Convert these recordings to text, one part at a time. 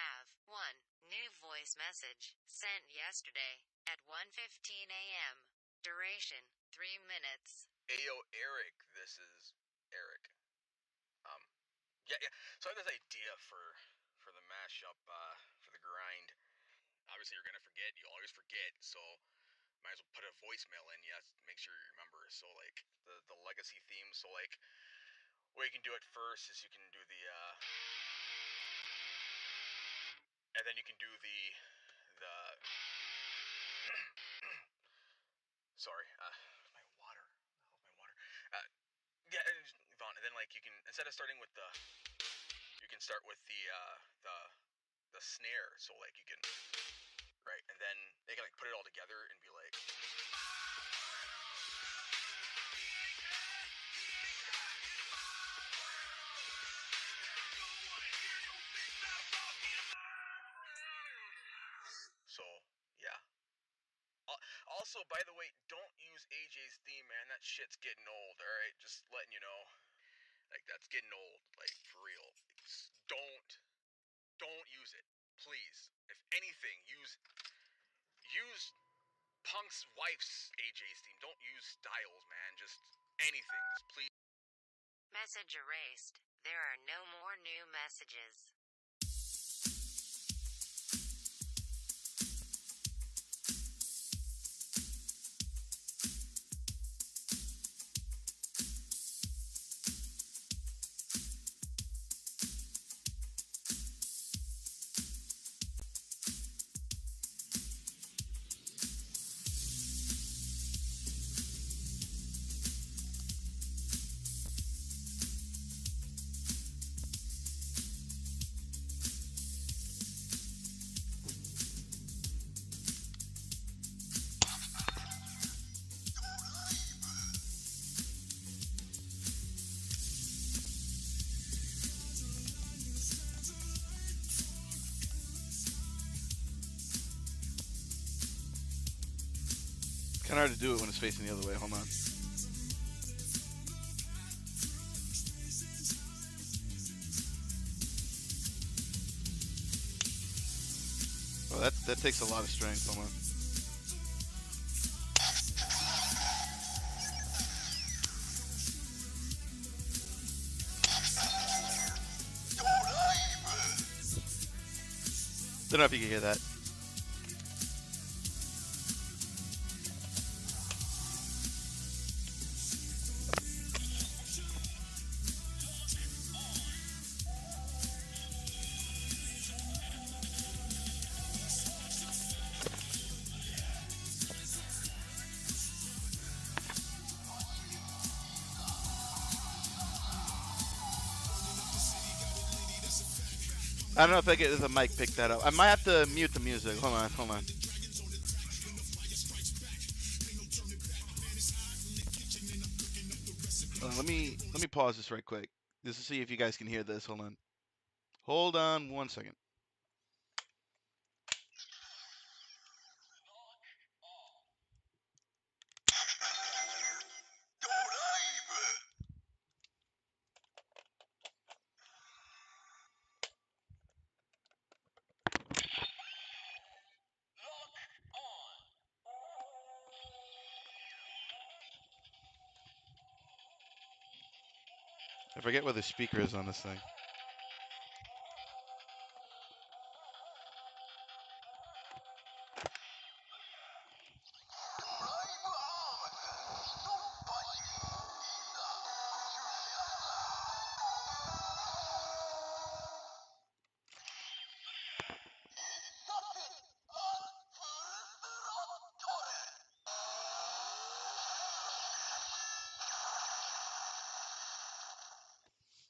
have 1 new voice message sent yesterday at 1:15 a.m. Duration 3 minutes. Ayo, Eric, this is Eric. Yeah. So I have this idea for the mashup, for the grind. Obviously, you're gonna forget. You always forget, so might as well put a voicemail in. Yes, make sure you remember. So like the legacy theme. So like, what you can do at first is you can do the and then you can do the sorry, my water. My water. Yeah, Vaughn, and then like you can, instead of starting with you can start with the snare. So like you can, right, and then they can like put it all together and be like. So yeah. Also, by the way, don't use AJ's theme, man. That shit's getting old. All right, just letting you know. Like that's getting old. Like for real. Don't use it, please. If anything, use Punk's wife's AJ's theme. Don't use Styles, man. Just anything. Just please. Message erased. There are no more new messages. Kind of hard to do it when it's facing the other way. Hold on. Oh, that takes a lot of strength. Hold on. Don't know if you can hear that. I don't know if the mic picked that up. I might have to mute the music. Hold on. Let me pause this right quick. Just to see if you guys can hear this. Hold on 1 second. I forget where the speaker is on this thing.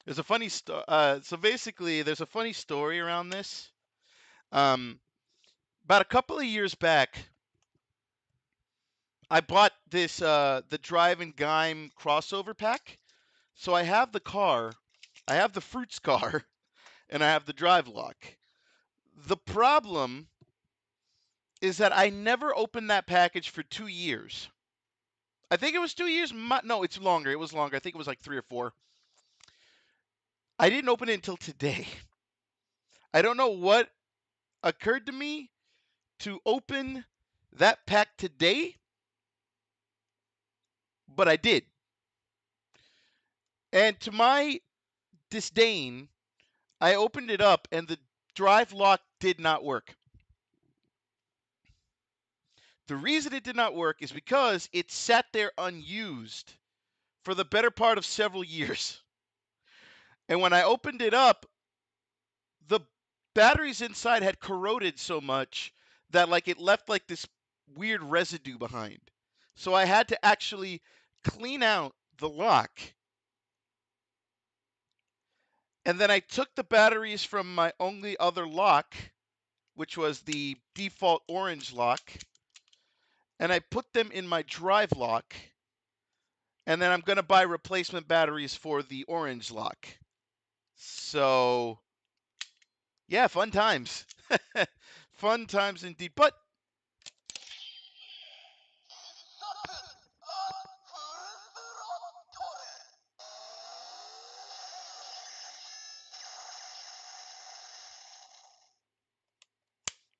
There's a funny story. So basically, there's a funny story around this. About a couple of years back, I bought this the Drive and Gime crossover pack. So I have the car, I have the Fruits car, and I have the Drive Lock. The problem is that I never opened that package for 2 years. I think it was 2 years. No, it's longer. It was longer. I think it was like 3 or 4. I didn't open it until today. I don't know what occurred to me to open that pack today, but I did. And to my disdain, I opened it up and the drive lock did not work. The reason it did not work is because it sat there unused for the better part of several years. And when I opened it up, the batteries inside had corroded so much that like it left like this weird residue behind. So I had to actually clean out the lock. And then I took the batteries from my only other lock, which was the default orange lock, and I put them in my drive lock. And then I'm going to buy replacement batteries for the orange lock. So, yeah, fun times. Fun times indeed. But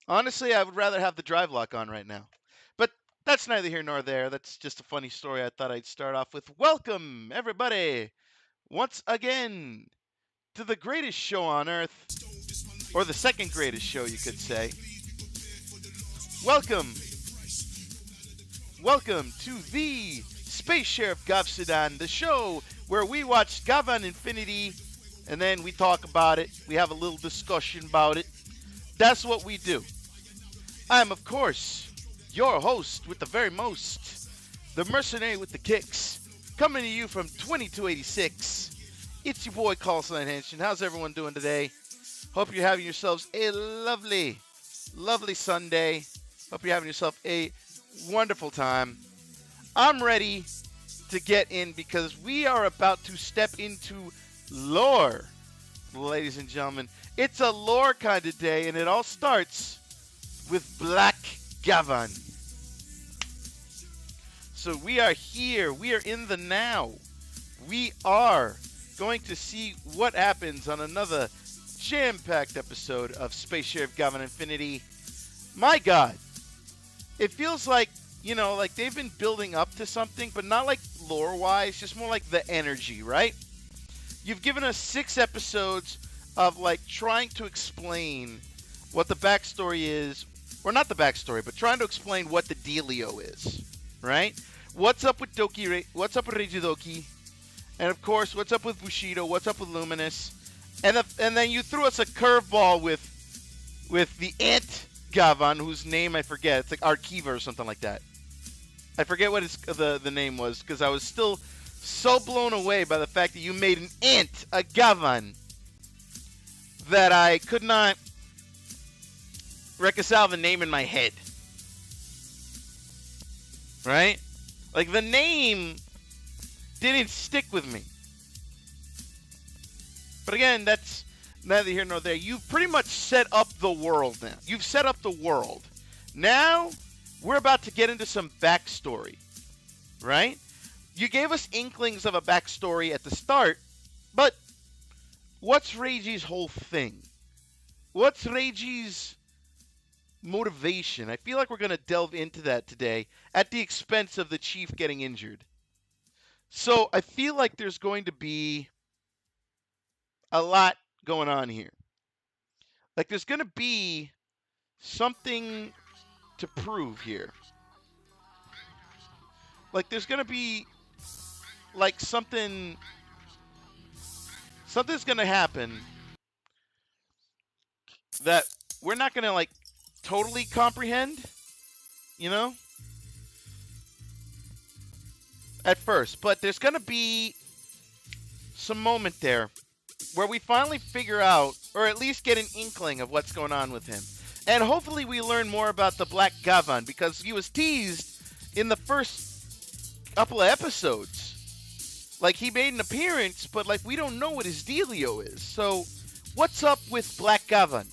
honestly, I would rather have the drive lock on right now. But that's neither here nor there. That's just a funny story I thought I'd start off with. Welcome, everybody, once again, to the greatest show on earth, or the second greatest show, you could say. Welcome to the Space Sheriff Gav-sudan, the show where we watch Gavan Infinity, and then we talk about it. We have a little discussion about it. That's what we do. I'm, of course, your host with the very most, the mercenary with the kicks, coming to you from 2286. It's your boy, Call Sign Henshin. How's everyone doing today? Hope you're having yourselves a lovely, lovely Sunday. Hope you're having yourself a wonderful time. I'm ready to get in because we are about to step into lore, ladies and gentlemen. It's a lore kind of day, and it all starts with Black Gavan. So we are here. We are in the now. We are going to see what happens on another jam-packed episode of Space Sheriff Gavan Infinity. My God. It feels like, you know, like they've been building up to something, but not like lore-wise, just more like the energy, right? You've given us 6 episodes of like trying to explain what the backstory is, or not the backstory, but trying to explain what the dealio is, right? What's up with what's up with Regidoki? And of course, what's up with Bushido? What's up with Luminous? And then you threw us a curveball with the Ant Gavan, whose name I forget. It's like Arkiva or something like that. I forget what the name was, because I was still so blown away by the fact that you made an ant, a Gavan, that I could not reconcile the name in my head. Right? Like, the name didn't stick with me. But again, that's neither here nor there. You've pretty much set up the world now. You've set up the world. Now, we're about to get into some backstory. Right? You gave us inklings of a backstory at the start, but what's Reiji's whole thing? What's Reiji's motivation? I feel like we're going to delve into that today at the expense of the chief getting injured. So I feel like there's going to be a lot going on here. Like there's going to be something to prove here. Like there's going to be like something's going to happen that we're not going to like totally comprehend, you know, at first. But there's going to be some moment there where we finally figure out, or at least get an inkling of what's going on with him. And hopefully we learn more about the Black Gavan, because he was teased in the first couple of episodes. Like, he made an appearance, but, like, we don't know what his dealio is. So, what's up with Black Gavan?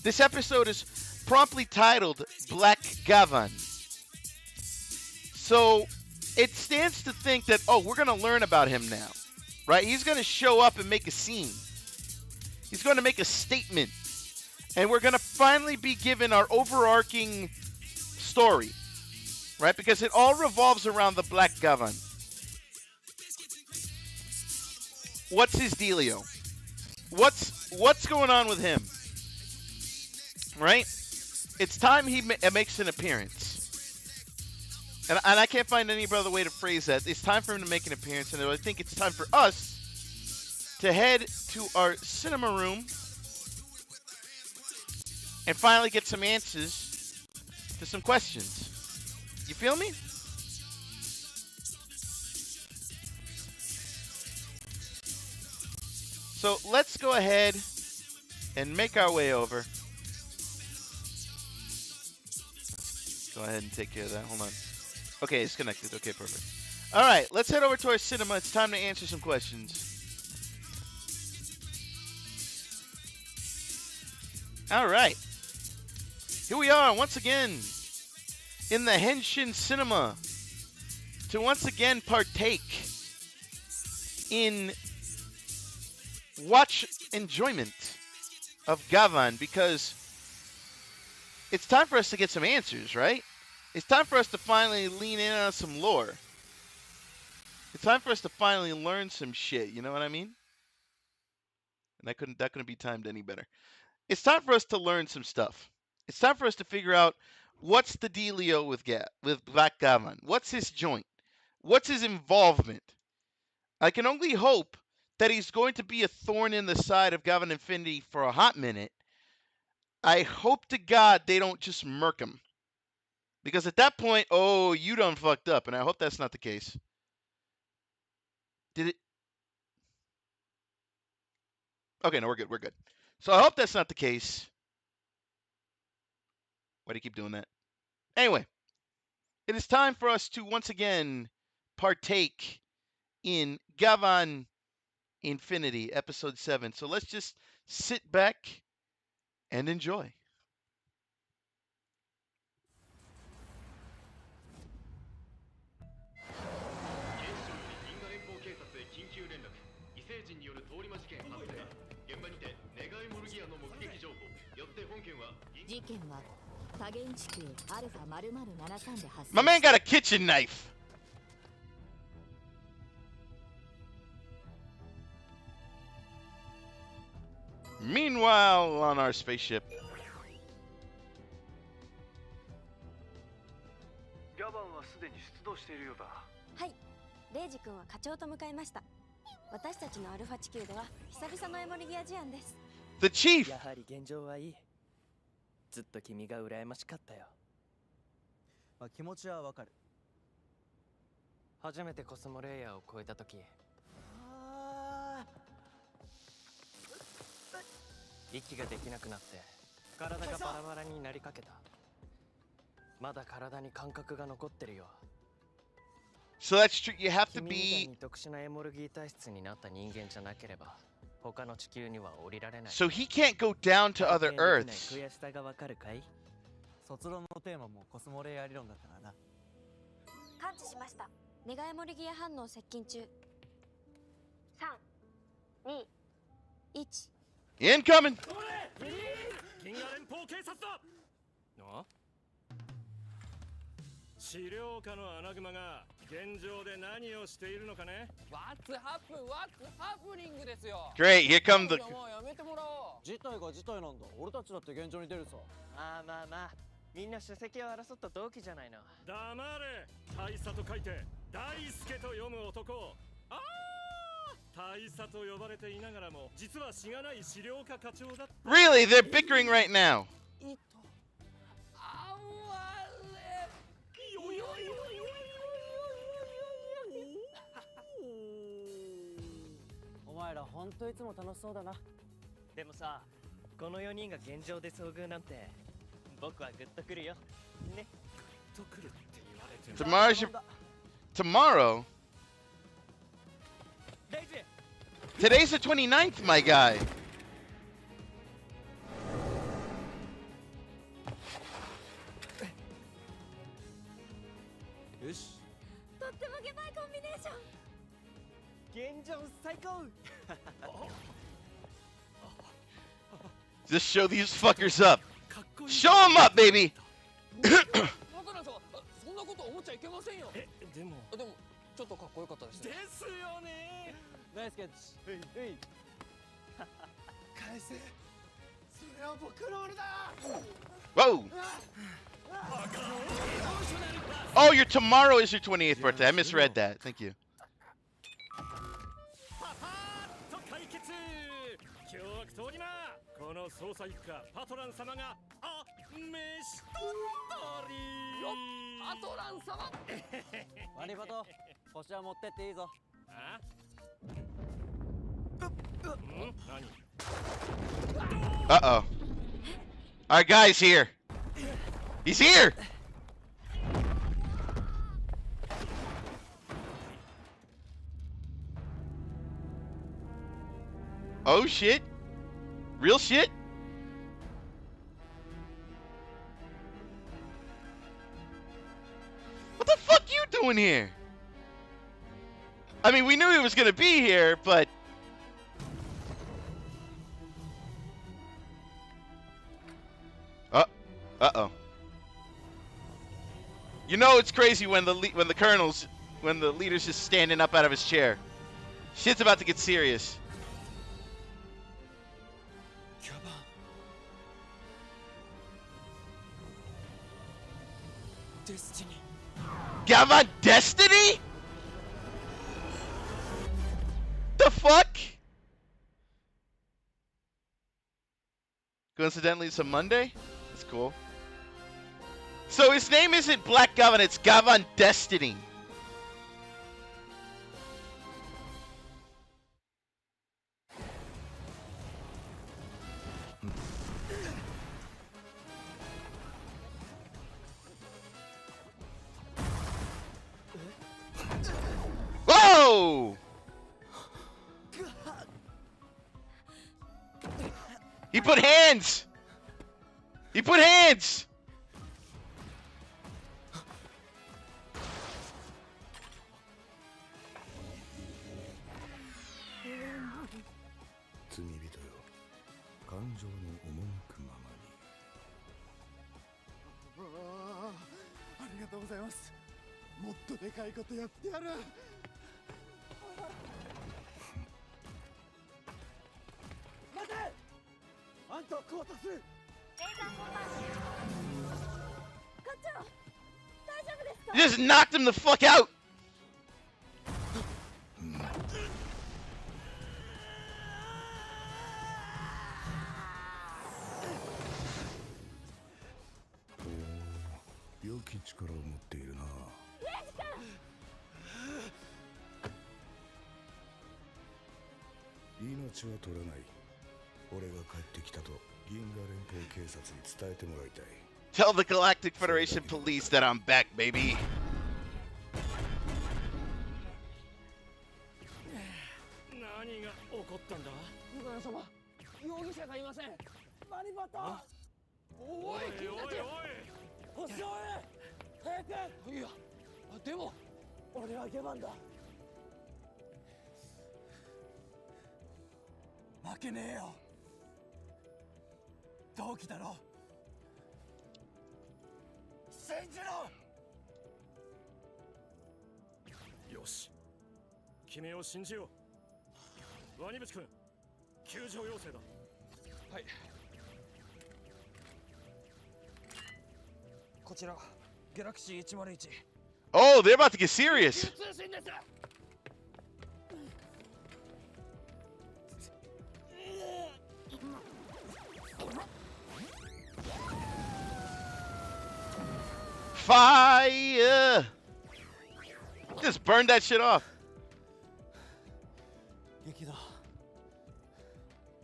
This episode is promptly titled Black Gavan. So, it stands to think that, oh, we're going to learn about him now. Right? He's going to show up and make a scene. He's going to make a statement. And we're going to finally be given our overarching story, right? Because it all revolves around the Black Gavan. What's his dealio? What's going on with him? Right? It's time he makes an appearance. And I can't find any other way to phrase that. It's time for him to make an appearance, and I think it's time for us to head to our cinema room and finally get some answers to some questions. You feel me? So let's go ahead and make our way over. Go ahead and take care of that. Hold on. Okay, it's connected. Okay, perfect. All right, let's head over to our cinema. It's time to answer some questions. All right. Here we are once again in the Henshin Cinema to once again partake in watch enjoyment of Gavan, because it's time for us to get some answers, right? It's time for us to finally lean in on some lore. It's time for us to finally learn some shit, you know what I mean? And that couldn't be timed any better. It's time for us to learn some stuff. It's time for us to figure out what's the dealio with Black Gavan. What's his joint? What's his involvement? I can only hope that he's going to be a thorn in the side of Gavan Infinity for a hot minute. I hope to God they don't just murk him. Because at that point, oh, you done fucked up. And I hope that's not the case. Did it? Okay, no, we're good. We're good. So I hope that's not the case. Why do you keep doing that? Anyway, it is time for us to once again partake in Gavan Infinity, Episode 7. So let's just sit back and enjoy. My man got a kitchen knife. Meanwhile, on our spaceship. Gavan はすでに出動しているようだ。はい、レイジ君は課長と向かいました。私たちのアルファ地球では久々のエモリギア事案です。The chief. やはり現状はいい。ずっと君が羨ましかったよ。まあ気持ちはわかる。初めてコスモレイヤーを超えた時、息ができなくなって体がバラバラになりかけた。まだ体に感覚が残ってるよ。So that's true. You have to 君みたい be. に特殊なエモルギー体質になった人間じゃなければ他の地球には降りられない。 So he can't go down to other 体験できない Earths. 悔しさがわかるかい？卒論のテーマもコスモレイヤー理論だったからな。感知しました。ネガエモリギア反応接近中。3、2、1。Incoming. 銀河連邦警察だ。あ？資料課のアナグマが現状で何をしているのかね。What's happening ですよ。 Great. Here come the. もうやめてもらおう。事態が事態なんだ。俺たちだって現状に出るさ。まあまあまあ、みんな首席を争った同期じゃないの。黙れ。大佐と書いて大輔と読む男。ああ、大佐と呼ばれていながらも実はしがない資料課課長だった。 Really? They're bickering right now. あわれ。よよよよよよよ。お前らほんといつも楽しそうだな。でもさ、この4人が現状で遭遇なんて僕はグッとくるよ。ね。とくるって言われても。 Tomorrow. Today's the 29th, my guy. よし。とってもゲバいコンビネーション。現状最高。Just show these fuckers up. Show them up, baby. パトランさんはそんなこと思っちゃいけませんよ。でもちょっとかっこよかったです。ですよね。ナイスキャッチ。返せ。それは僕の俺だ。 Whoa. Oh, your tomorrow is your 28th birthday. I misread that. Thank you. パパッと解決。凶悪通り魔。この捜査一課パトラン様が召し捕り。よっ、パトラン様。ワニパト、腰は持ってっていいぞ。あ？何？ Uh-oh. Our guy's here. He's here. Oh shit. Real shit? What the fuck you doing here? I mean, we knew he was gonna be here, but... Uh-oh. You know it's crazy when the leader's just standing up out of his chair. Shit's about to get serious. Destiny. Gavan Destiny? The fuck? Coincidentally, it's a Monday? That's cool. So his name isn't Black Gavan, it's Gavan Destiny. Whoa! He put hands! He put hands! You just knocked him the fuck out! Tell the Galactic Federation Police that I'm back, baby. 何が起こったんだ？パトラン様、容疑者がいません。ワニパト。おい、君たち。星を追え。早く。いや、でも俺はゲバンだ。負けねえよ。同期だろ。信じろ。よし、君を信じよう。ワニブチ君、救助要請だ。はい。こちらギャラクシー101。Oh, they're about to get serious. 通信です。Fire! Just burn that shit off. 激怒。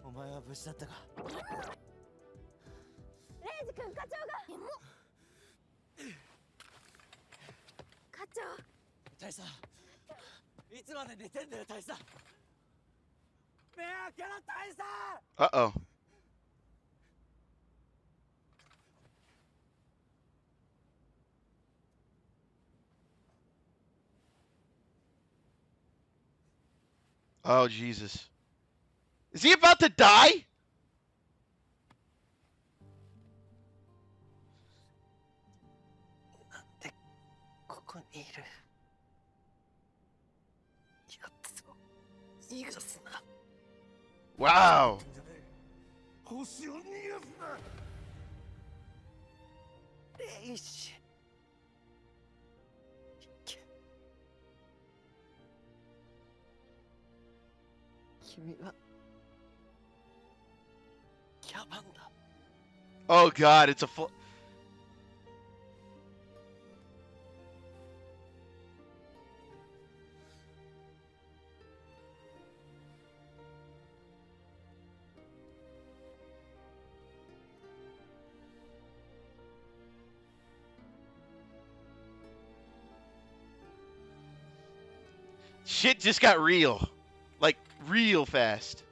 お前は無事だったか。レイジ君、課長が。課長。大佐、いつまで寝てんだよ、大佐。目開けろ、大佐。Uh-oh. Oh, Jesus. Is he about to die? Wow. 星を逃がすな。レイシ。君はギャバンだ。 Oh God, it's a full. Shit just got real. Like, real fast.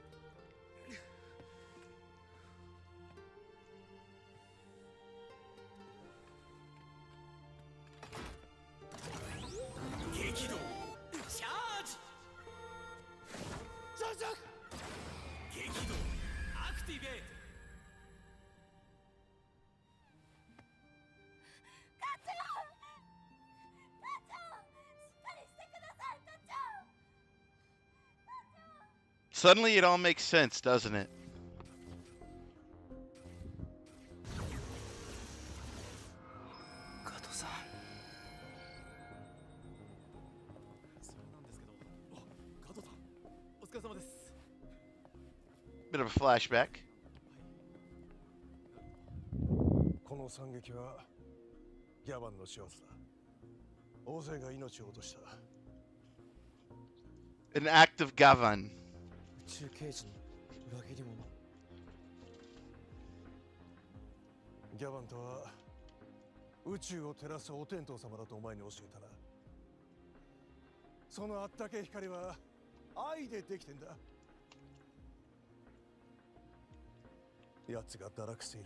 Suddenly it all makes sense, doesn't it? Bit of a flashback. この惨劇はギャバンの仕業だ。大勢が命を落とした。 An act of Gavan. 宇宙刑事の裏切り者。ギャバンとは宇宙を照らすお天道様だとお前に教えたな。そのあったけ光は愛でできてんだ。奴が堕落して以来、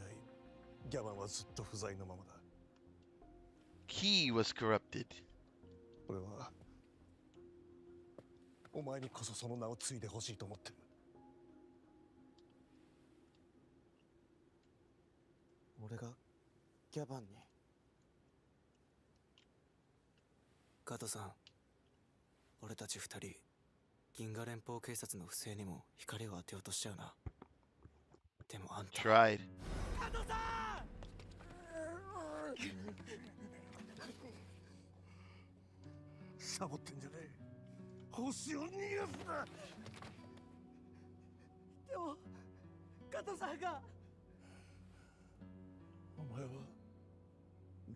ギャバンはずっと不在のままだ。He was corrupted. 俺はお前にこそその名を継いでほしいと思ってる。俺がギャバンに。ガトさん、俺たち二人銀河連邦警察の不正にも光を当てようとしちゃうな。でもあんた Tried. ガトさんサボってんじゃねえ。星を逃がすな。でもガトさんが。お前は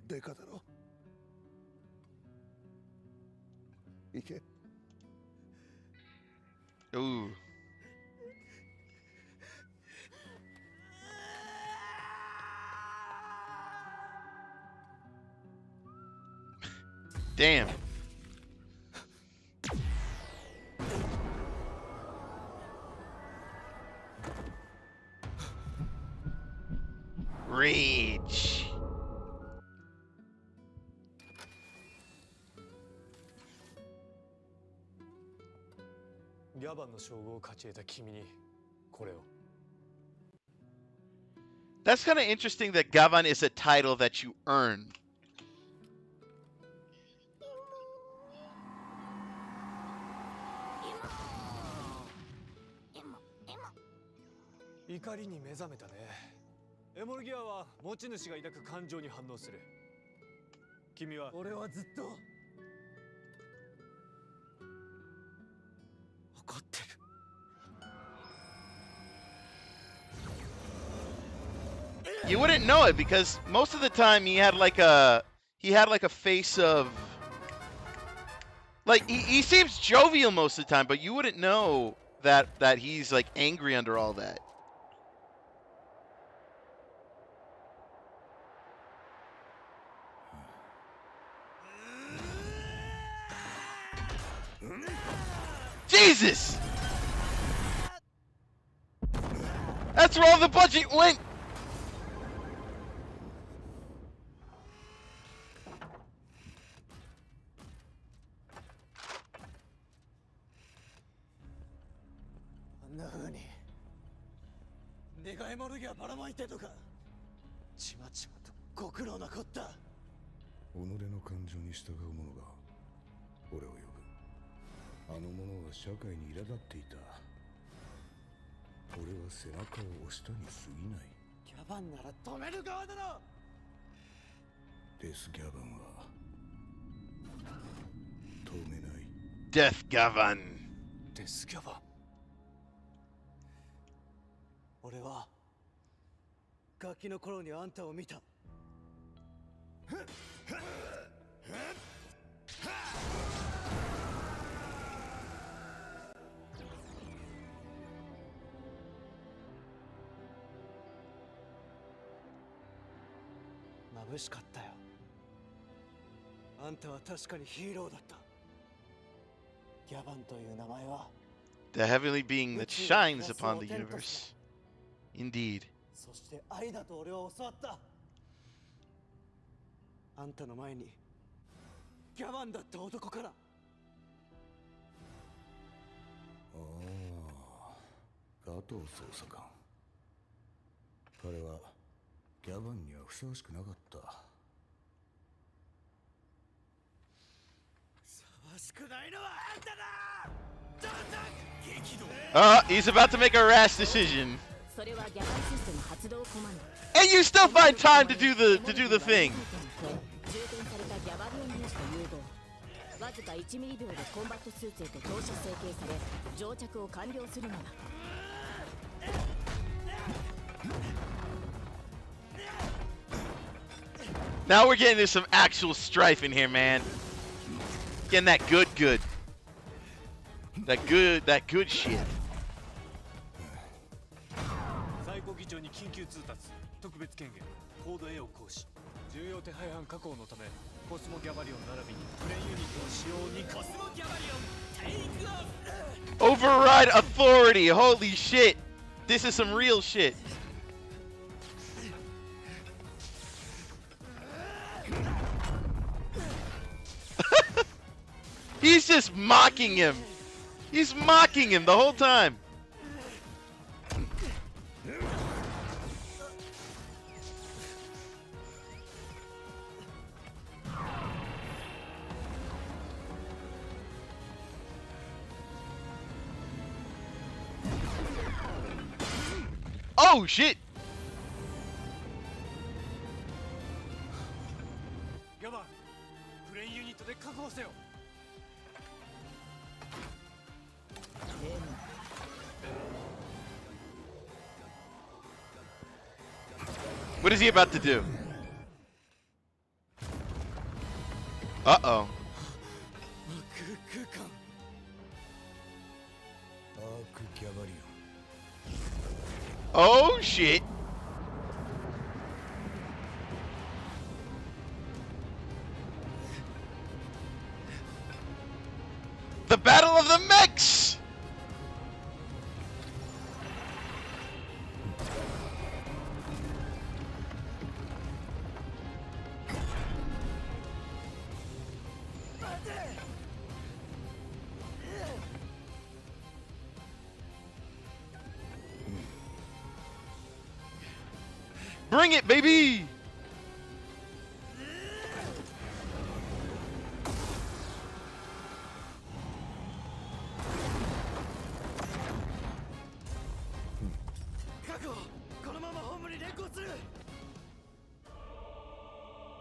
デカだろ。行け。 Ooh. Damn. Rage. ギャバンの称号を勝ち得た君にこれを。 That's kind of interesting that Gavan is a title that you earn. 怒りに目覚めたね。エモルギアは持ち主が抱く感情に反応する。君は。俺はずっと怒ってる。You wouldn't know it because most of the time he had like a face of like he seems jovial most of the time, but you wouldn't know that he's like angry under all that. Jesus! That's where all the budget went! あんな風に願いもるぎはばらまいてとかちまちまとご苦労なこった。己の感情に従う者が俺を呼ぶ。あの者は社会に苛立っていた。俺は背中を押したに過ぎない。ギャバンなら止める側だろ。デスギャバンは止めない。 Death Gavan. デスギャバン。俺はガキの頃にあんたを見た。眩しかったよ。あんたは確かにヒーローだった。ギャバンという名前は The heavenly being that shines upon the universe. Indeed. そして愛だと俺は教わった。あんたの前にギャバンだった男から。ああ、加藤捜査官。彼はギャバンにはふさわしくなかった。ふさわしくないのはあんただ。 He's about to make a rash decision. And you still find time to do the thing. Now we're getting into some actual strife in here, man. Getting that good. That good shit. 最高議長に緊急通達。特別権限。コード A を行使。重要手配犯確保のため、コスモギャバリオン並びにプレイユニットを使用に。コスモギャバリオン、テイクオフ。 Override authority. Holy shit. This is some real shit. He's just mocking him. He's mocking him the whole time. Oh shit. ギャバン、プレイユニットで確保せよ。 What is he about to do? Uh-oh. Oh shit. The Battle of the Mechs! Bring it, baby!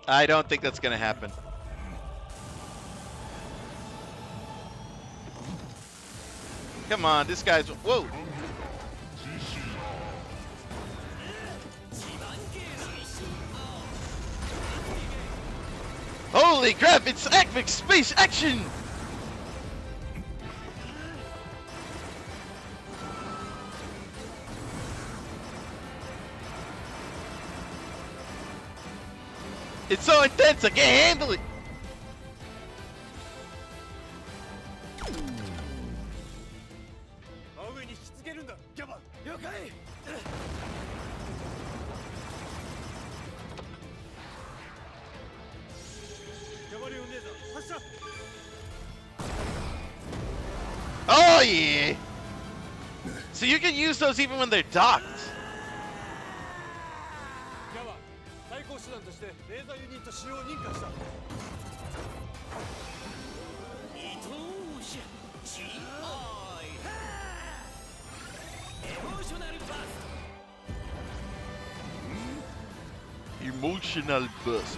I don't think that's gonna happen. Come on, this guy's... Whoa! Holy crap, it's epic space action! It's so intense, I can't handle it! Oh yeah! So you can use those even when they're docked. Emotional buster.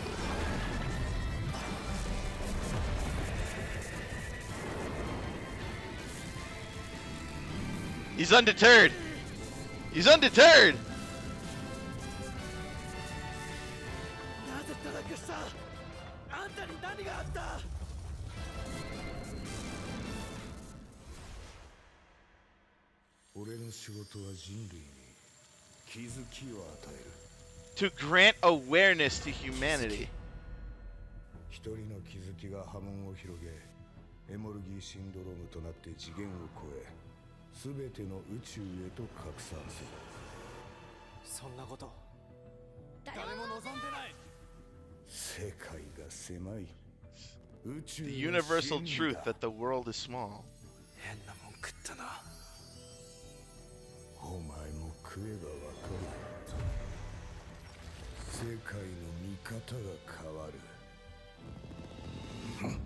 He's undeterred. He's undeterred. なぜトラックしたあんたに何があった 俺の仕事は人類に気づきを与える。 To grant awareness to humanity. 一人の気づきが波紋を広げ、エモルギーシンドロームとなって次元を超え、すべての宇宙へと拡散する。そんなこと誰も望んでない 世界が狭い。宇宙の The universal 真理 truth だ。 that the world is small. 変なもん食ったなお前も食えばわかる。世界の見方が変わる。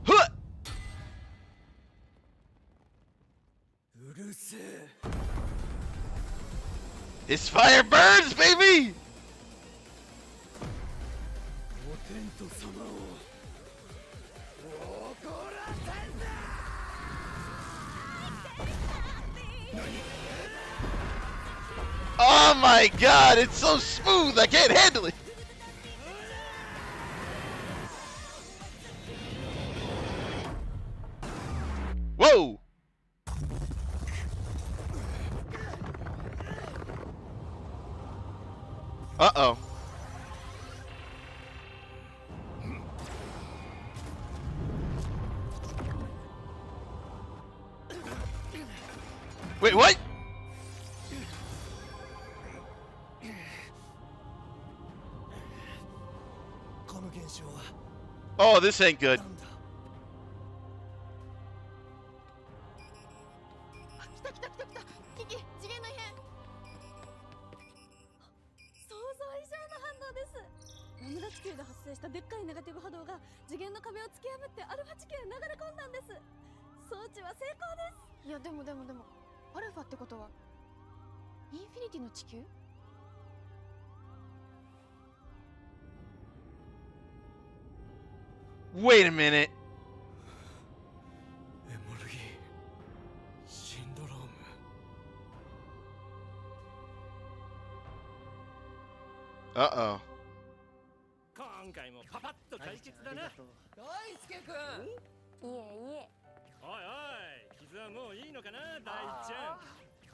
Huh! うるせえ This fire burns, baby! お天道様を怒らせんな Oh my god, it's so smooth, I can't handle it! Whoa! Uh-oh. Wait, what? Oh, this ain't good. 来た来た来た来たキキ次元の異変想像以上の反応です。ナムラ地球で発生したでっかいネガティブ波動が次元の壁を突き破ってアルファ地球へ流れ込んだんです。装置は成功です。いやでもアルファってことはインフィニティの地球？ Wait a minute. エモルギーシンドローム Uh-oh. 今回もパパッと解決だな。大輔くんいえいえ。おいおい、傷はもういいのかな、大ちゃ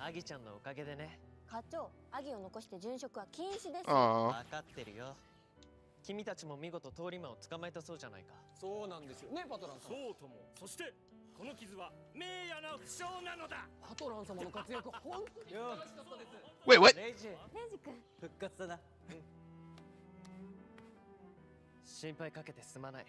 ん。アギちゃんのおかげでね。課長、アギを残して殉職は禁止です。 Aw. 分かってるよ。君たちも見事通り魔を捕まえたそうじゃないか。そうなんですよねパトラン様そうとも。そしてこの傷は名誉な負傷なのだ。パトラン様の活躍本当に素晴らしかったです Wait, what? レイジ、レイジ君。復活だな。心配かけてすまない。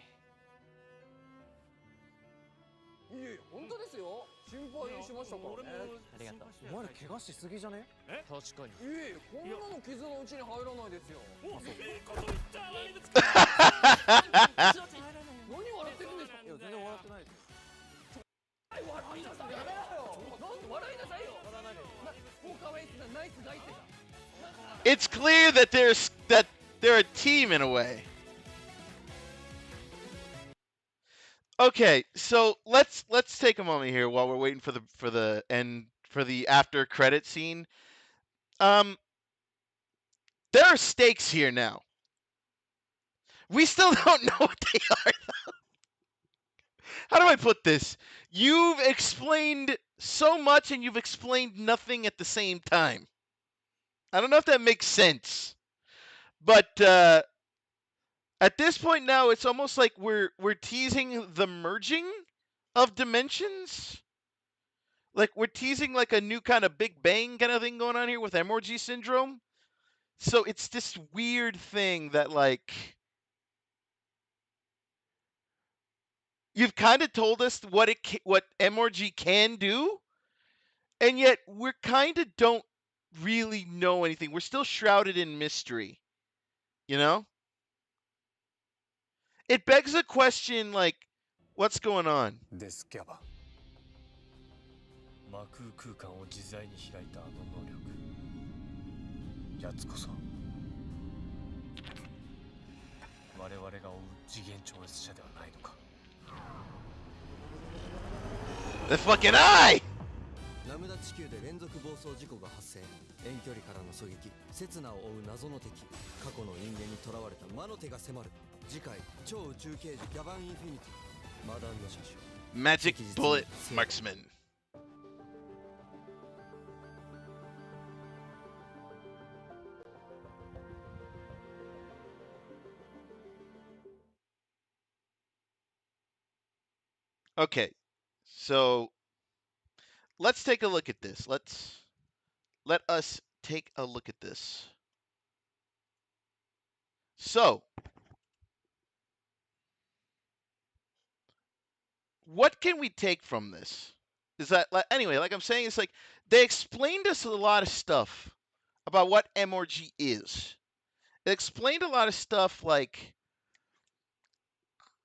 いえいえ本当ですよ心配しましたからねありがとう。お前ら怪我しすぎじゃね確かに。いえいえこんなの傷のうちに入らないですよお、いいこと言ったわりぶつか。何笑ってるんですかいや全然笑ってないですよ笑いなさいやめろよなんで笑いなさいよ笑わないでもう可愛いっすなナイスナイス It's clear that they're a team in a way. Okay, so let's take a moment here while we're waiting for the end for the after credit scene. There are stakes here now. We still don't know what they are. How do I put this? You've explained so much and you've explained nothing at the same time. I don't know if that makes sense. But at this point now, it's almost like we're teasing the merging of dimensions. Like we're teasing like a new kind of Big Bang kind of thing going on here with MRG syndrome. So it's this weird thing that like you've kind of told us what MRG can do, and yet we're kind of don't really know anything. We're still shrouded in mystery, you know? It begs a question like, what's going on? ですギャバ。魔空空間を自在に開いたあの能力。やつこそ我々が追う次元超越者ではないのか。 The fucking eye! ラムダ地球で連続暴走事故が発生。遠距離からの狙撃、刹那を追う謎の敵、過去の人間に囚われた魔の手が迫る。次回超宇宙刑事ギャバンインフィニティ、マダンの車種 Magic Bullet Marksman. Okay, so let's take a look at this. Let us take a look at this. So, what can we take from this? Is that, anyway, like I'm saying, it's like they explained us a lot of stuff about what MRG is. It explained a lot of stuff like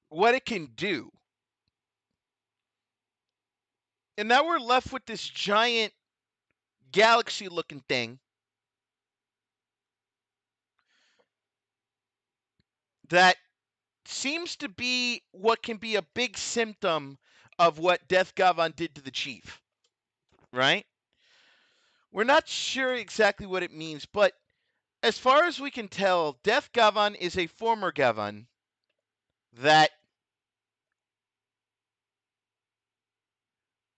what it can do. And now we're left with this giant galaxy looking thing that seems to be what can be a big symptom of what Death Gavan did to the chief, right? We're not sure exactly what it means, but as far as we can tell, Death Gavan is a former Gavan that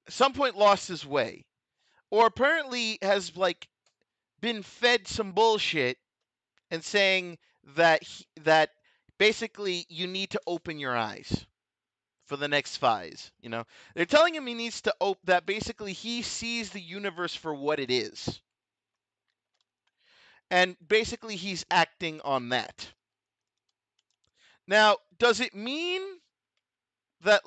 at some point lost his way, or apparently has like been fed some bullshit and saying that that basically you need to open your eyes for the next phase. You know, they're telling him he needs to that basically he sees the universe for what it is, and basically he's acting on that. Now, does it mean that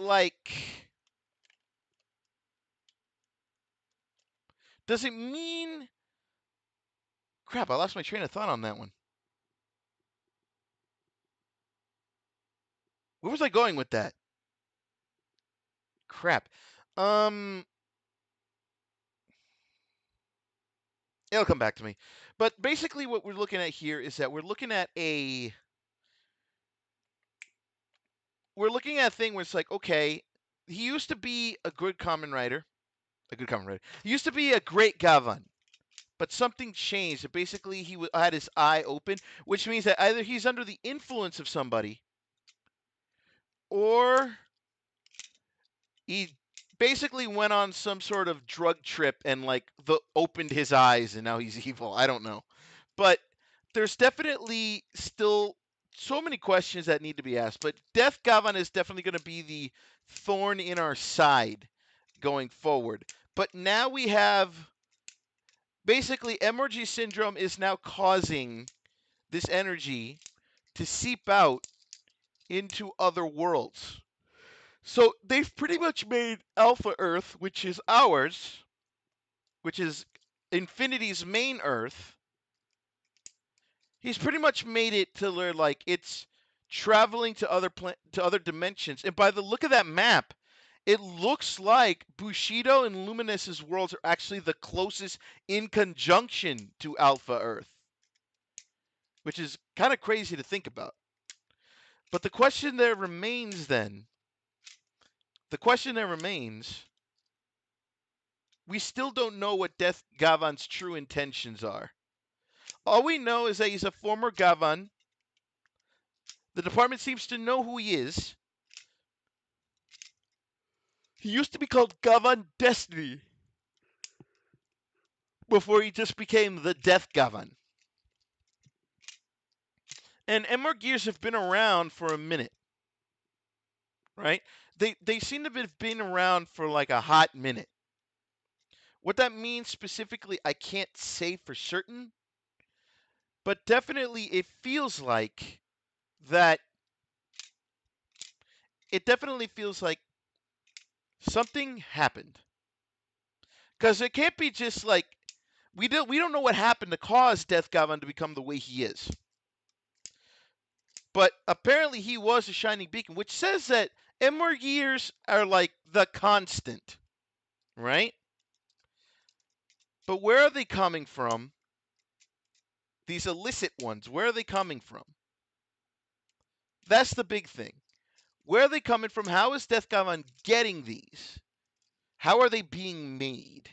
does it mean crap, I lost my train of thought on that one. Where was I going with that? Crap. It'll come back to me. But basically what we're looking at here is that we're looking at a thing where it's like, okay, he used to be a good common writer. He used to be a great Gavan. But something changed. Basically, he had his eye open, which means that either he's under the influence of somebody, or he basically went on some sort of drug trip and opened his eyes, and now he's evil. I don't know, but there's definitely still so many questions that need to be asked. But Death Gavan is definitely going to be the thorn in our side going forward. But now we have. Basically, MRG syndrome is now causing this energy to seep out into other worlds. So they've pretty much made Alpha Earth, which is ours, which is Infinity's main Earth. He's pretty much made it to where it's traveling to other dimensions. And by the look of that map, it looks like Bushido and Luminous's worlds are actually the closest in conjunction to Alpha Earth, which is kind of crazy to think about. But the question there remains we still don't know what Death Gavan's true intentions are. All we know is that he's a former Gavan. The department seems to know who he is. He used to be called Gavan Destiny before he just became the Death Gavan. And MR Gears have been around for a minute, right? They seem to have been around for like a hot minute. What that means specifically, I can't say for certain, but definitely it feels like that. It definitely feels like something happened, because it can't be just like we don't know what happened to cause Death Gavan to become the way he is. But apparently he was a shining beacon, which says that MR years are like the constant, right? But where are they coming from? These illicit ones, where are they coming from? That's the big thing. Where are they coming from? How is Death Gavan getting these? How are they being made?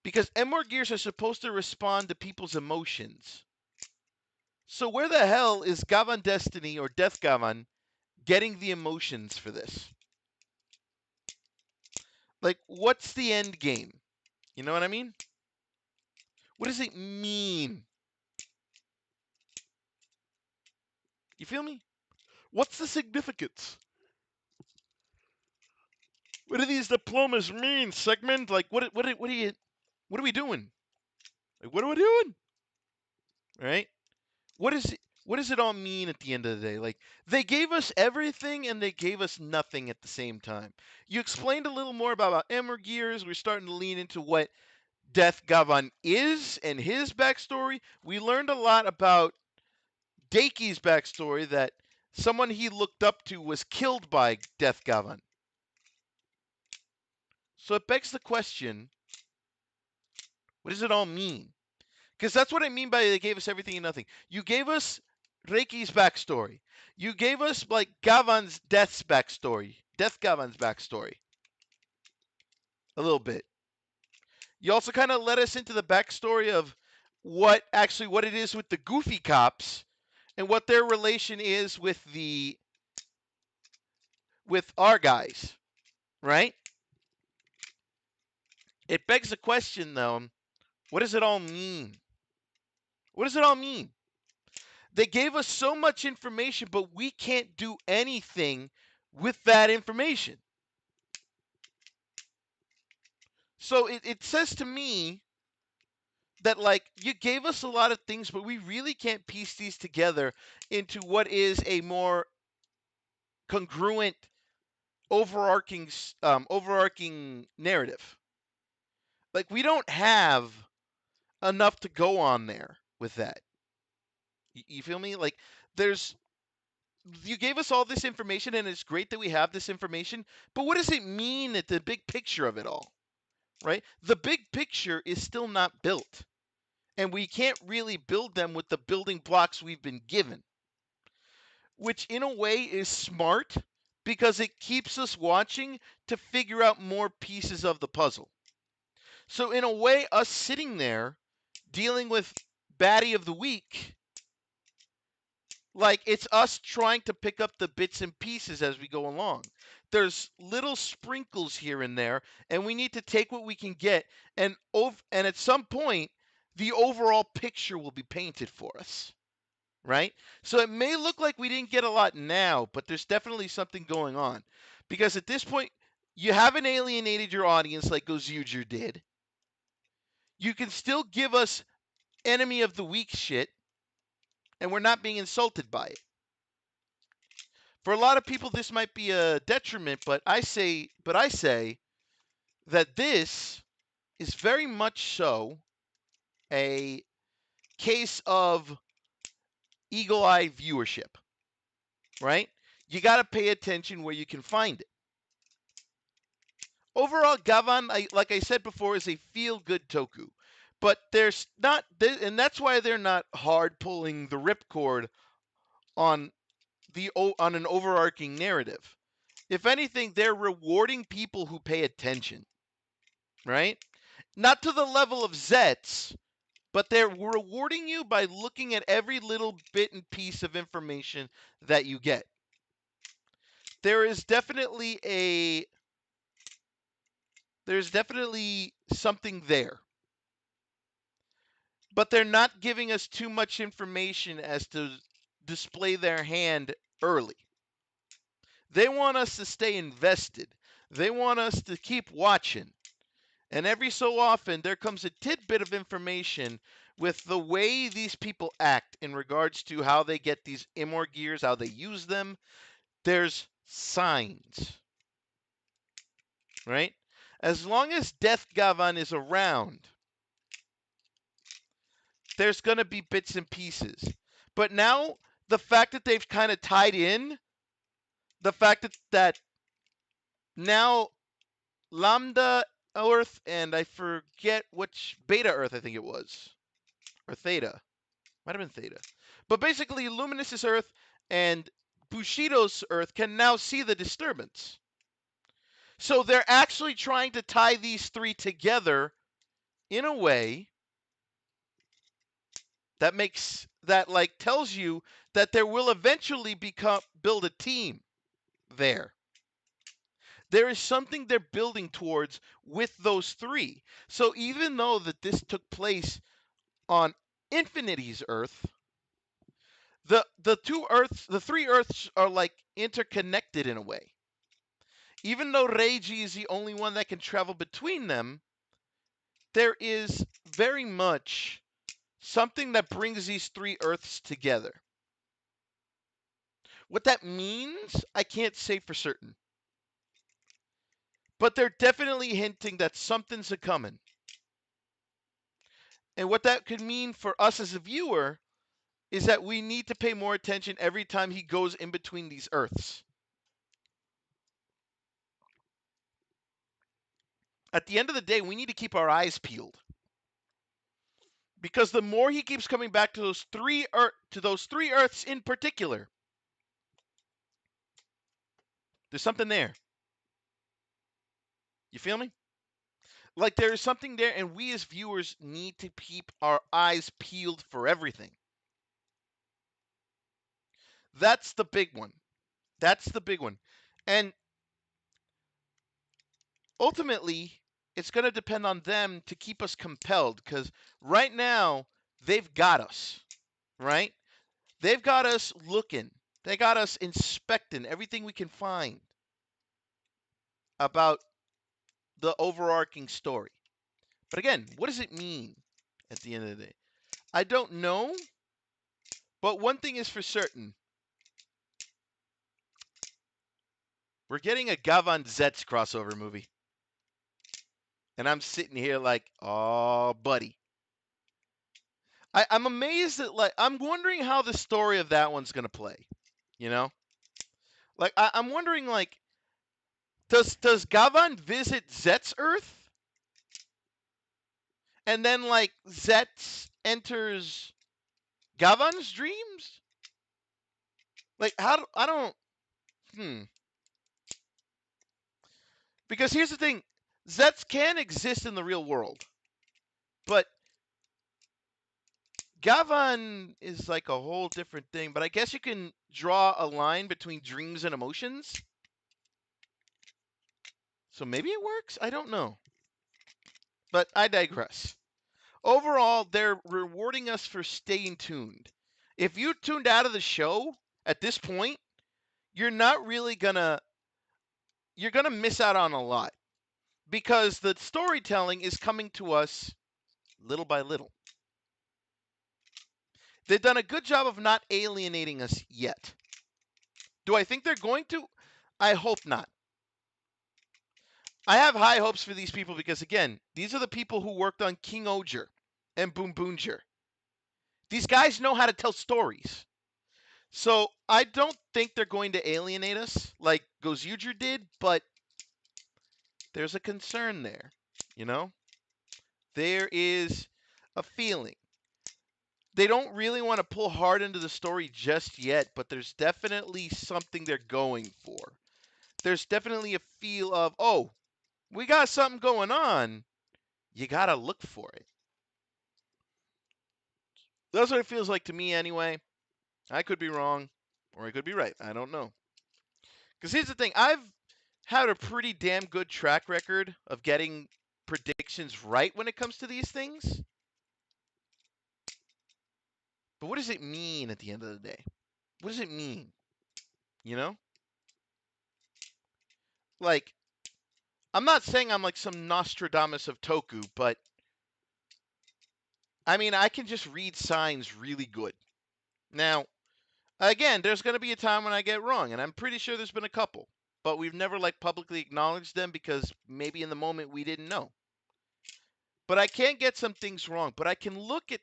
Because Emor gears are supposed to respond to people's emotions. So where the hell is Gavan Destiny or Death Gavan getting the emotions for this? Like, what's the end game? You know what I mean? What does it mean? You feel me? What's the significance? What do these diplomas mean, Segment? Like, what are we doing? Like, what are we doing? Right? What does it all mean at the end of the day? Like, they gave us everything and they gave us nothing at the same time. You explained a little more about Emor Gears. We're starting to lean into what Death Gavan is and his backstory. We learned a lot about Daki's backstory, that someone he looked up to was killed by Death Gavan. So it begs the question, what does it all mean? Because that's what I mean by they gave us everything and nothing. You gave us Reiki's backstory. You gave us, like, Gavan's Death Gavan's backstory. A little bit. You also kind of led us into the backstory of what it is with the goofy cops and what their relation is with our guys, right? It begs the question, though, what does it all mean? What does it all mean? They gave us so much information, but we can't do anything with that information. So it says to me that, like, you gave us a lot of things, but we really can't piece these together into what is a more congruent, overarching narrative. Like, we don't have enough to go on there with that. You feel me? Like, you gave us all this information, and it's great that we have this information, but what does it mean at the big picture of it all, right? The big picture is still not built, and we can't really build them with the building blocks we've been given, which in a way is smart because it keeps us watching to figure out more pieces of the puzzle. So in a way, us sitting there dealing with Baddie of the Week, like, it's us trying to pick up the bits and pieces as we go along. There's little sprinkles here and there, and we need to take what we can get, and at some point, the overall picture will be painted for us, right? So it may look like we didn't get a lot now, but there's definitely something going on. Because at this point, you haven't alienated your audience like Gozuger did. You can still give us enemy of the week shit, and we're not being insulted by it. For a lot of people, this might be a detriment, but I say that this is very much so a case of eagle-eye viewership, right? You got to pay attention where you can find it. Overall, Gavan, like I said before, is a feel-good toku, but there's not, and that's why they're not hard pulling the ripcord on an overarching narrative. If anything, they're rewarding people who pay attention, right? Not to the level of Zets, but they're rewarding you by looking at every little bit and piece of information that you get. There's definitely something there. But they're not giving us too much information as to display their hand early. They want us to stay invested. They want us to keep watching. And every so often, there comes a tidbit of information with the way these people act in regards to how they get these Emor gears, how they use them. There's signs, right? As long as Death Gavan is around, there's going to be bits and pieces. But now, the fact that they've kind of tied in, the fact that now Lambda Earth, and I forget which Beta Earth I think it was, or Theta, might have been Theta, but basically Luminous is Earth and Bushido's Earth can now see the disturbance. So they're actually trying to tie these three together in a way that tells you that there will eventually build a team there. There is something they're building towards with those three. So even though that this took place on Infinity's Earth, the three Earths are like interconnected in a way. Even though Reiji is the only one that can travel between them, there is very much something that brings these three Earths together. What that means, I can't say for certain. But they're definitely hinting that something's a-coming. And what that could mean for us as a viewer is that we need to pay more attention every time he goes in between these Earths. At the end of the day, we need to keep our eyes peeled. Because the more he keeps coming back to those three Earths in particular, there's something there. You feel me? Like there is something there, and we as viewers need to keep our eyes peeled for everything. That's the big one. That's the big one. And ultimately, it's going to depend on them to keep us compelled, because right now, they've got us, right? They've got us looking. They got us inspecting everything we can find about the overarching story. But again, what does it mean at the end of the day? I don't know, but one thing is for certain. We're getting a Gavan Zets crossover movie. And I'm sitting here like, oh, buddy. I'm amazed that, like, I'm wondering how the story of that one's going to play, you know? Like, I'm wondering, like, does Gavan visit Zet's Earth? And then, like, Zets enters Gavan's dreams? Like, I don't, Because here's the thing, Zets can exist in the real world, but Gavan is like a whole different thing, but I guess you can draw a line between dreams and emotions. So maybe it works? I don't know. But I digress. Overall, they're rewarding us for staying tuned. If you tuned out of the show at this point, you're not really you're gonna miss out on a lot. Because the storytelling is coming to us little by little. They've done a good job of not alienating us yet. Do I think they're going to? I hope not. I have high hopes for these people because, again, these are the people who worked on King Oger and Boom Boonjer. These guys know how to tell stories. So I don't think they're going to alienate us like Gozuger did, but there's a concern there, you know? There is a feeling. They don't really want to pull hard into the story just yet, but there's definitely something they're going for. There's definitely a feel of, oh, we got something going on. You got to look for it. That's what it feels like to me anyway. I could be wrong, or I could be right. I don't know. Because here's the thing. I've had a pretty damn good track record of getting predictions right when it comes to these things. But what does it mean at the end of the day? What does it mean? You know? Like, I'm not saying I'm like some Nostradamus of Toku, but I mean, I can just read signs really good. Now, again, there's going to be a time when I get wrong, and I'm pretty sure there's been a couple, but we've never like publicly acknowledged them because maybe in the moment we didn't know. But I can't get some things wrong, but I can look at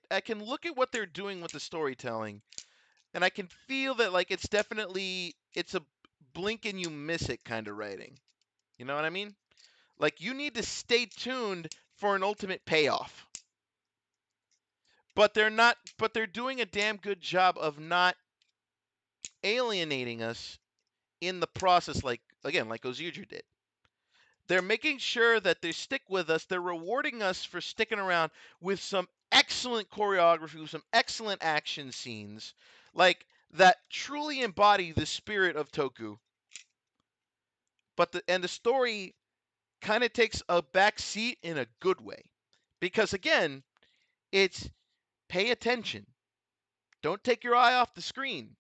what they're doing with the storytelling, and I can feel that like it's a blink and you miss it kind of writing. You know what I mean? Like you need to stay tuned for an ultimate payoff. But they're doing a damn good job of not alienating us in the process, like Ozuger did. They're making sure that they stick with us. They're rewarding us for sticking around with some excellent choreography, with some excellent action scenes, like that truly embody the spirit of Toku. But the story kind of takes a back seat in a good way, because again, it's pay attention. Don't take your eye off the screen,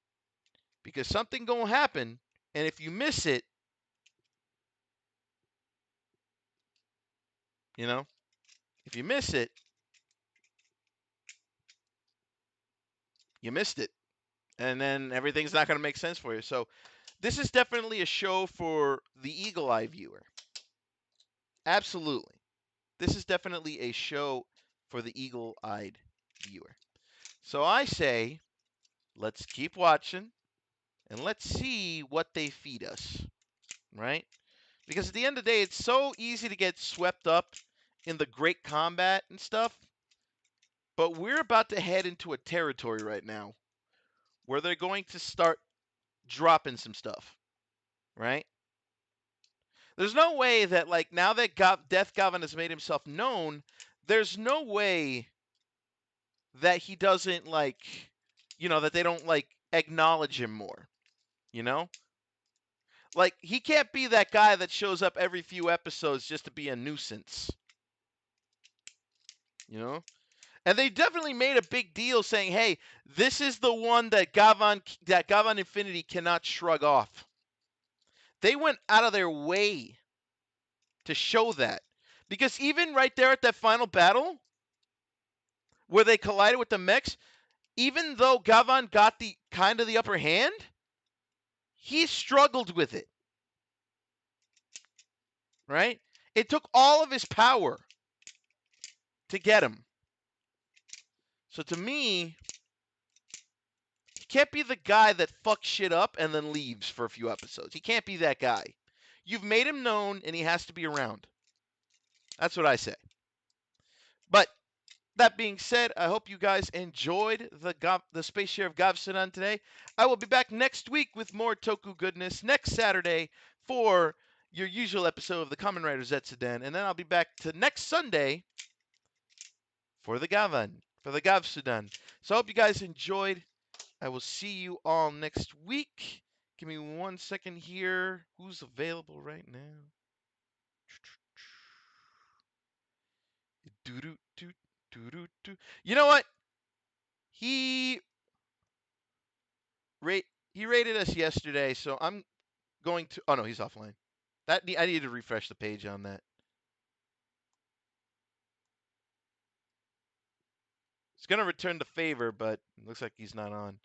because something gonna happen, and if you miss it, if you miss it, you missed it, and then everything's not gonna make sense for you. So this is definitely a show for the eagle eye viewer. Absolutely, this is definitely a show for the eagle-eyed viewer. So I say, let's keep watching, and let's see what they feed us, right? Because at the end of the day, it's so easy to get swept up in the great combat and stuff. But we're about to head into a territory right now where they're going to start dropping some stuff, right? There's no way that, like, now that Death Gavan has made himself known, there's no way that he doesn't, like, that they don't, like, acknowledge him more, you know? Like, he can't be that guy that shows up every few episodes just to be a nuisance, you know? And they definitely made a big deal saying, hey, this is the one that Gavan Infinity cannot shrug off. They went out of their way to show that. Because even right there at that final battle, where they collided with the mechs, even though Gavan got the kind of the upper hand, he struggled with it. Right? It took all of his power to get him. So to me, he can't be the guy that fucks shit up and then leaves for a few episodes. He can't be that guy. You've made him known, and he has to be around. That's what I say. But that being said, I hope you guys enjoyed the Space Share of Gav-sudan today. I will be back next week with more Toku goodness next Saturday for your usual episode of the Kamen Rider Zetsudan, and then I'll be back to next Sunday for the Gavan, for the Gav-sudan. So I hope you guys enjoyed. I will see you all next week. Give me 1 second here. Who's available right now? You know what? He rated us yesterday, so I'm going to. Oh no, he's offline. I need to refresh the page on that. It's gonna return the favor, but it looks like he's not on.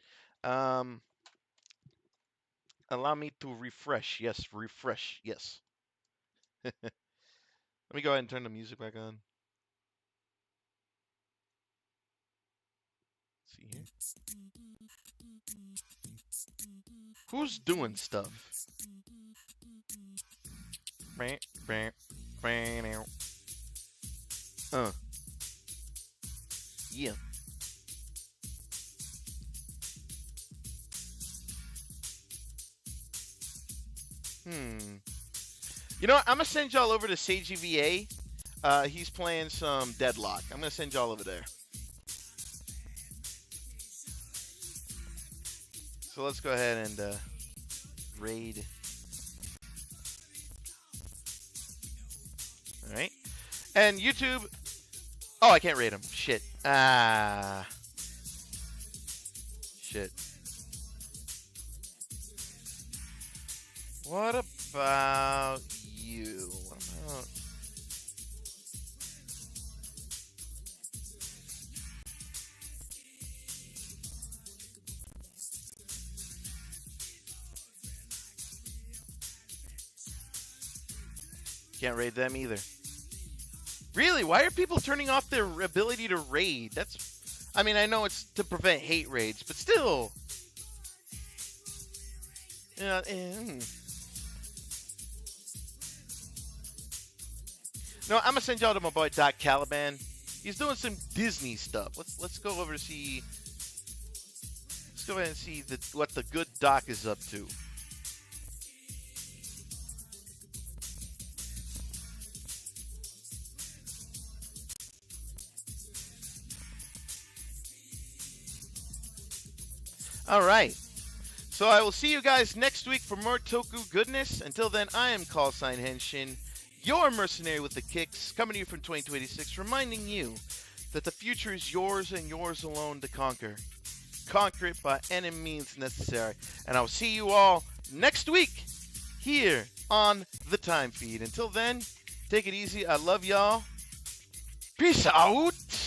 Allow me to refresh. Yes, refresh. Yes. Let me go ahead and turn the music back on. Let's see here. Who's doing stuff? Yeah. You know what? I'm gonna send y'all over to Seiji VA. He's playing some Deadlock. I'm gonna send y'all over there. So let's go ahead and raid. All right. And YouTube. Oh, I can't raid him. Shit. Shit. What about you? What about... Can't raid them either. Really? Why are people turning off their ability to raid? I mean, I know it's to prevent hate raids, but still. No, I'm gonna send y'all to my boy Doc Caliban. He's doing some Disney stuff. Let's go over to see Let's go ahead and see what the good doc is up to. All right. So I will see you guys next week for more Toku goodness. Until then, I am Callsign Henshin, your mercenary with the kicks, coming to you from 2286, reminding you that the future is yours and yours alone to conquer. Conquer it by any means necessary. And I will see you all next week here on the Time Feed. Until then, take it easy. I love y'all. Peace out.